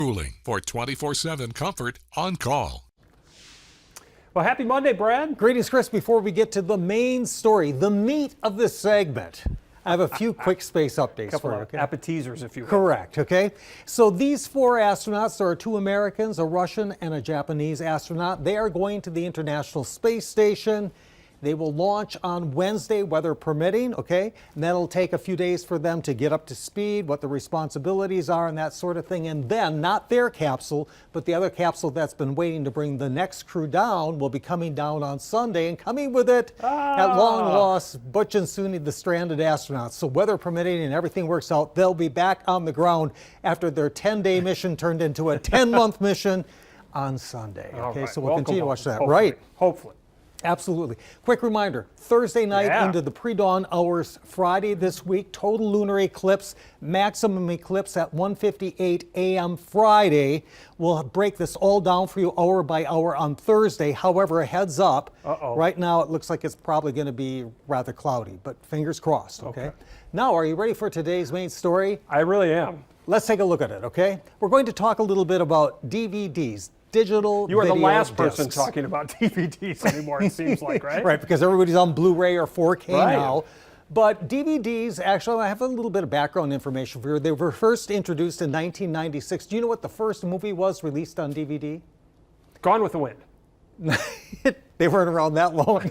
Cooling for 24/7 comfort on call. Well, happy Monday, Brad. Greetings, Chris. Before we get to the main story, the meat of this segment, I have a few quick space updates for you. Okay? Appetizers, if you will. Correct, okay? So these four astronauts, there are two Americans, a Russian and a Japanese astronaut. They are going to the International Space Station. They will launch on Wednesday, weather permitting, okay? And that'll take a few days for them to get up to speed, what the responsibilities are and that sort of thing. And then, not their capsule, but the other capsule that's been waiting to bring the next crew down will be coming down on Sunday, and coming with it at long lost Butch and Suni, the stranded astronauts. So weather permitting and everything works out, they'll be back on the ground after their 10-day mission turned into a 10-month mission on Sunday. Okay, right. So we'll continue to watch that. Hopefully. Right. Hopefully. Absolutely. Quick reminder, Thursday night into the pre-dawn hours, Friday this week, total lunar eclipse, maximum eclipse at 1:58 a.m. Friday. We'll break this all down for you hour by hour on Thursday. However, a heads up, right now it looks like it's probably going to be rather cloudy, but fingers crossed, okay? Now, are you ready for today's main story? I really am. Let's take a look at it, okay? We're going to talk a little bit about DVDs. Digital You are the last discs. person talking about DVDs anymore, it seems like, right? Right, because everybody's on Blu-ray or 4K now. But DVDs, actually, I have a little bit of background information for you. They were first introduced in 1996. Do you know what the first movie was released on DVD? Gone with the Wind. They weren't around that long.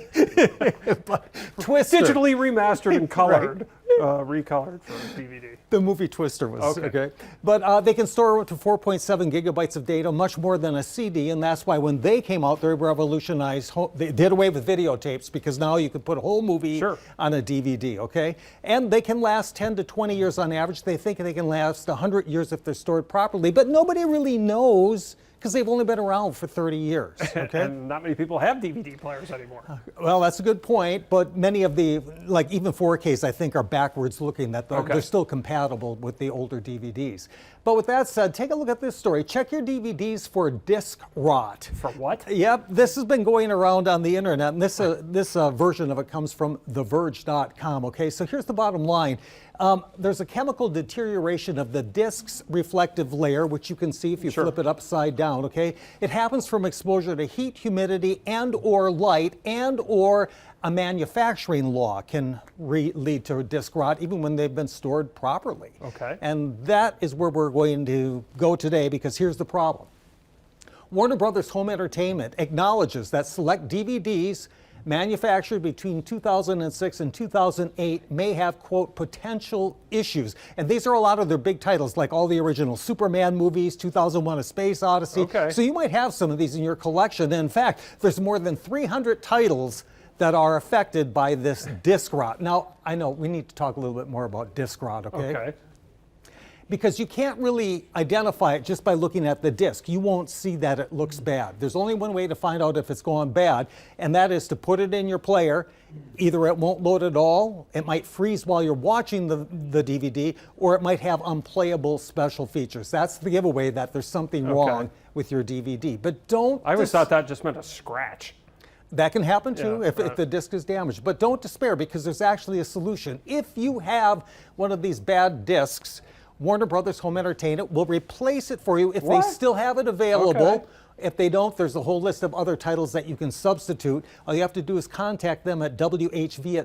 But Twister. Digitally remastered and colored, recolored for DVD. The movie Twister was, okay. But they can store up to 4.7 gigabytes of data, much more than a CD, and that's why when they came out, they revolutionized, they did away with videotapes, because now you could put a whole movie on a DVD, okay? And they can last 10 to 20 years on average. They think they can last 100 years if they're stored properly, but nobody really knows, because they've only been around for 30 years, okay? And not many people have DVD players anymore. Well, that's a good point, but many of the, like even 4Ks, I think are backwards looking, that they're still compatible with the older DVDs. But with that said, take a look at this story. Check your DVDs for disc rot. For what? Yep, this has been going around on the internet, and this version of it comes from TheVerge.com, okay? So here's the bottom line. There's a chemical deterioration of the disc's reflective layer, which you can see if you flip it upside down, okay? It happens from exposure to heat, humidity, and or light, and or a manufacturing law can lead to disc rot, even when they've been stored properly. Okay. And that is where we're going to go today, because here's the problem. Warner Brothers Home Entertainment acknowledges that select DVDs manufactured between 2006 and 2008 may have, quote, potential issues. And these are a lot of their big titles, like all the original Superman movies, 2001: A Space Odyssey. So you might have some of these in your collection. And in fact, there's more than 300 titles that are affected by this disc rot. Now, I know we need to talk a little bit more about disc rot, okay? Because you can't really identify it just by looking at the disc. You won't see that it looks bad. There's only one way to find out if it's gone bad, and that is to put it in your player. Either it won't load at all, it might freeze while you're watching the DVD, or it might have unplayable special features. That's the giveaway that there's something wrong with your DVD. But don't... I always thought that just meant a scratch. That can happen too if the disc is damaged. But don't despair, because there's actually a solution. If you have one of these bad discs, Warner Brothers Home Entertainment will replace it for you if they still have it available. If they don't, there's a whole list of other titles that you can substitute. All you have to do is contact them at whv@wbd.com.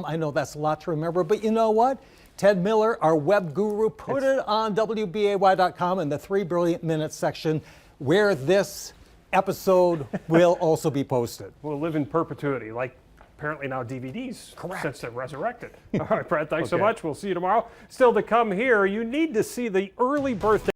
I know that's a lot to remember, but you know what? Ted Miller, our web guru, put it on wbay.com in the 3 Brilliant Minutes section, where this episode will also be posted. We'll live in perpetuity, like apparently now DVDs, since they're resurrected. All right, Brad, thanks so much. We'll see you tomorrow. Still to come here, you need to see the early birthday